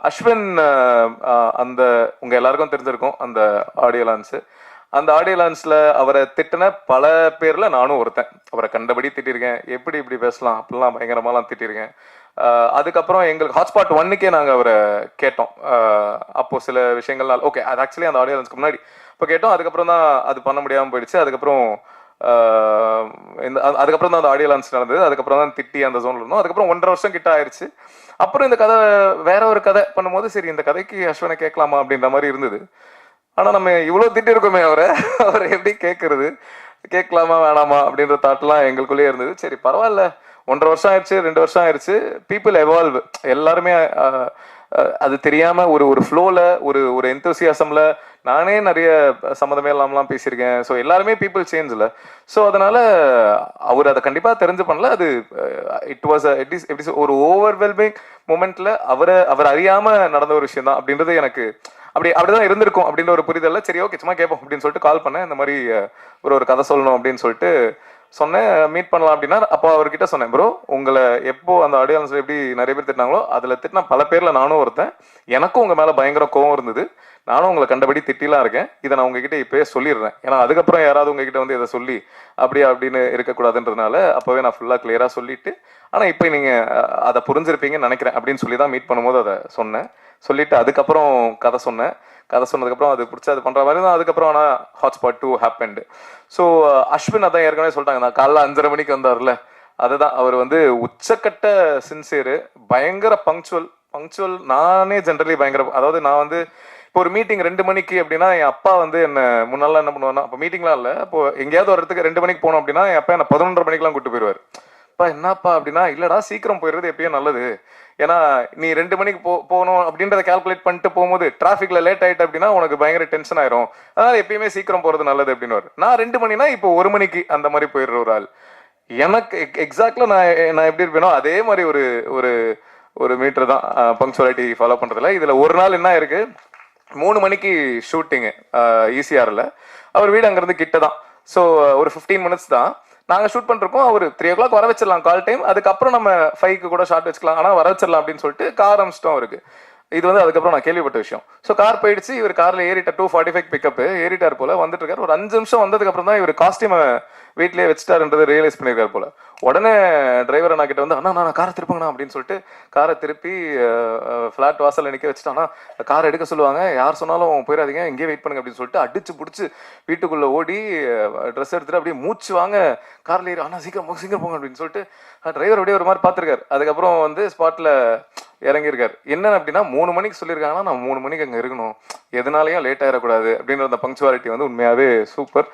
அஸ்வின் அந்த உங்க எல்லாருக்கும் தெரிஞ்சிருக்கும் அந்த ஆடியோ லான்ஸ். அந்த ஆடியோ லான்ஸ்ல அவரை திட்டின பல பேர்ல நானும் ஒருத்தன். அவரை கண்டபடி திட்டிருக்கேன், எப்படி இப்படி பேசலாம் அப்படிலாம் பயங்கரமாலாம் திட்டிருக்கேன். அதுக்கப்புறம் எங்களுக்கு ஹாட்ஸ்பாட் 1க்கே நாங்கள் அவரை கேட்டோம். அப்போ சில விஷயங்கள்னால ஓகே, அது ஆக்சுவலி அந்த ஆடியோ லான்ஸ்க்கு முன்னாடி இப்போ கேட்டோம். அதுக்கப்புறம் தான் அது பண்ண முடியாமல் போயிடுச்சு. அதுக்கப்புறம் அதுக்கப்புறம் தான் அந்த ஆடியோ லான்ச் நடந்தது. அதுக்கப்புறம் தான் திட்டி அந்த ஜோன்ல இருந்தோம். அதுக்கப்புறம் 1.5 வருஷம் கிட்ட ஆயிடுச்சு. அப்புறம் இந்த கதை வேற ஒரு கதை பண்ணும்போது சரி இந்த கதைக்கு அஸ்வனை கேட்கலாமா அப்படின்ற மாதிரி இருந்தது. ஆனா நம்ம இவ்வளவு திட்டி இருக்கோமே அவரை எப்படி கேட்கறது, கேட்கலாமா வேணாமா அப்படின்ற தாட்லாம் எங்களுக்குள்ளேயே இருந்தது. சரி பரவாயில்ல, 1.5 வருஷம் ஆயிடுச்சு, 2 வருஷம் ஆயிடுச்சு, பீப்புள் எவால்வ். எல்லாருமே அது தெரியாம ஒரு ஒரு ஃப்ளோல ஒரு ஒரு எந்தோசியாசம்ல நானே நிறைய சம்மந்தமே இல்லாமலாம் பேசியிருக்கேன். ஸோ எல்லாருமே பீப்புள் சேஞ்சில். ஸோ அதனால அவர் அதை கண்டிப்பாக தெரிஞ்சு பண்ணல. அது இட் வாஸ் எப்படி ஒரு ஓவர்வெல்மிங் மூமெண்ட்ல அவர் அறியாம நடந்த ஒரு விஷயம் தான் அப்படின்றது எனக்கு அப்படிதான் இருந்திருக்கும் அப்படின்ற ஒரு புரிதல்ல சரி ஓகே சும்மா கேட்போம் அப்படின்னு சொல்லிட்டு கால் பண்ணேன். இந்த மாதிரி ஒரு கதை சொல்லணும் அப்படின்னு சொல்லிட்டு சொன்னேன், மீட் பண்ணலாம் அப்படின்னா. அப்போ அவர்கிட்ட சொன்னேன், ப்ரோ உங்களை எப்போ அந்த ஆடியன்ஸ்ல எப்படி நிறைய பேர் திட்டினாங்களோ அதுல திட்டினா பல பேர்ல நானும் ஒருத்தன். எனக்கும் உங்க மேல பயங்கர கோவம் இருந்தது, நானும் உங்களை கண்டபடி திட்டிலாம் இருக்கேன். இதை நான் உங்ககிட்ட இப்பயே சொல்லிடுறேன், ஏன்னா அதுக்கப்புறம் யாராவது உங்ககிட்ட வந்து இதை சொல்லி அப்படின்னு இருக்கக்கூடாதுன்றதுனால அப்பவே நான் ஃபுல்லா கிளியரா சொல்லிட்டு, ஆனா இப்போ நீங்க அதை புரிஞ்சிருப்பீங்கன்னு நினைக்கிறேன் அப்படின்னு சொல்லி தான் மீட் பண்ணும்போது அதை சொன்னேன். சொல்லிட்டு அதுக்கப்புறம் கதை சொன்னேன். கதை சொன்னதுக்கப்புறம் அது பிடிச்சா அது பண்ற மாதிரி தான். அதுக்கப்புறம் ஆனால் ஹாட்ஸ்பாட் 2 ஹேப்பன்டு. ஸோ அஸ்வின் அதான் ஏற்கனவே சொல்லிட்டாங்க, நான் காலைல 5:30 மணிக்கு வந்தார்ல, அதுதான் அவர் வந்து உச்சக்கட்ட சின்சியரு, பயங்கர பங்க்சுவல். நானே ஜென்ரலி பயங்கர, அதாவது நான் வந்து இப்போ ஒரு மீட்டிங் 2 மணிக்கு அப்படின்னா என் அப்பா வந்து என்ன முன்னாலாம் என்ன பண்ணுவாருன்னா, அப்போ மீட்டிங்லாம் இல்லை, இப்போ எங்கேயாவது ஒரு இடத்துக்கு 2 மணிக்கு போனோம் அப்படின்னா என் அப்பா என்ன 11:30 மணிக்கெலாம் கூட்டு போயிடுவார். அப்பா என்னப்பா அப்படின்னா, இல்லடா சீக்கிரம் போயிடுறது எப்பயும் நல்லது, ஏன்னா நீ 2 மணிக்கு போகணும் அப்படின்றத கால்குலேட் பண்ணிட்டு போகும்போது டிராஃபிக்ல லேட் ஆயிட்டு அப்படின்னா உனக்கு பயங்கர டென்ஷன் ஆயிரும், அதனால எப்பயுமே சீக்கிரம் போறது நல்லது அப்படின்னு. நான் 2 மணினா இப்போ 1 மணிக்கு அந்த மாதிரி போயிடுற ஒரு ஆள். எனக்கு எக்ஸாக்ட்லா நான் எப்படி இருப்பேனோ அதே மாதிரி ஒரு ஒரு ஒரு மீட்டர் தான் பங்க்சுவாலிட்டி ஃபாலோ பண்றதுல. இதுல ஒரு நாள் என்ன இருக்கு, 3 மணிக்கு ஷூட்டிங்கு ஈசிஆர்ல. அவர் வீடு அங்கிருந்து கிட்ட தான். ஸோ ஒரு 15 மினிட்ஸ் தான் நாங்கள் ஷூட் பண்ணிருக்கோம். அவர் 3 o'clock வர வச்சிடலாம் கால் டைம், அதுக்கப்புறம் நம்ம 5க்கு கூட ஷார்ட் வச்சுக்கலாம், ஆனால் வர வச்சிடலாம் அப்படின்னு சொல்லிட்டு கார் அமிச்சிட்டோம் அவருக்கு. இது வந்து அதுக்கப்புறம் நான் கேள்விப்பட்ட விஷயம். ஸோ கார் போயிடுச்சு, இவர் கார்ல ஏறிட்ட 2:45 பிக்கப் ஏறிட்டார் போல, வந்துட்டு இருக்காரு. ஒரு 5 நிமிஷம் வந்ததுக்கு அப்புறம் தான் இவர் காஸ்டியூமை வீட்லயே வச்சுட்டாருன்றது ரியலைஸ் பண்ணியிருக்காரு போல. உடனே டிரைவர் அண்ணா கிட்ட வந்து, அண்ணா நான் காரை திருப்புங்கண்ணா அப்படின்னு சொல்லிட்டு காரை திருப்பி ஃபிளாட் வாசல்ல நிற்க வச்சுட்டானா, கார் எடுக்க சொல்லுவாங்க, யார் சொன்னாலும் போயிடாதீங்க இங்கேயே வெயிட் பண்ணுங்க அப்படின்னு சொல்லிட்டு அடிச்சு பிடிச்சி வீட்டுக்குள்ள ஓடி ட்ரெஸ் எடுத்துட்டு அப்படியே மூச்சு வாங்க கார்ல ஏறி, அண்ணா சீக்கிரம் போங்க அப்படின்னு சொல்லிட்டு டிரைவர் அப்படியே ஒரு மாதிரி பார்த்துருக்காரு. அதுக்கப்புறம் வந்து ஸ்பாட்ல இறங்கியிருக்காரு. என்ன அப்படின்னா 3 மணிக்கு சொல்லியிருக்காங்கன்னா நான் 3 மணிக்கு அங்கே இருக்கணும், எதனாலையும் லேட் ஆயிடக்கூடாது அப்படின்ற அந்த பங்க்சுவாலிட்டி வந்து உண்மையாவே சூப்பர்.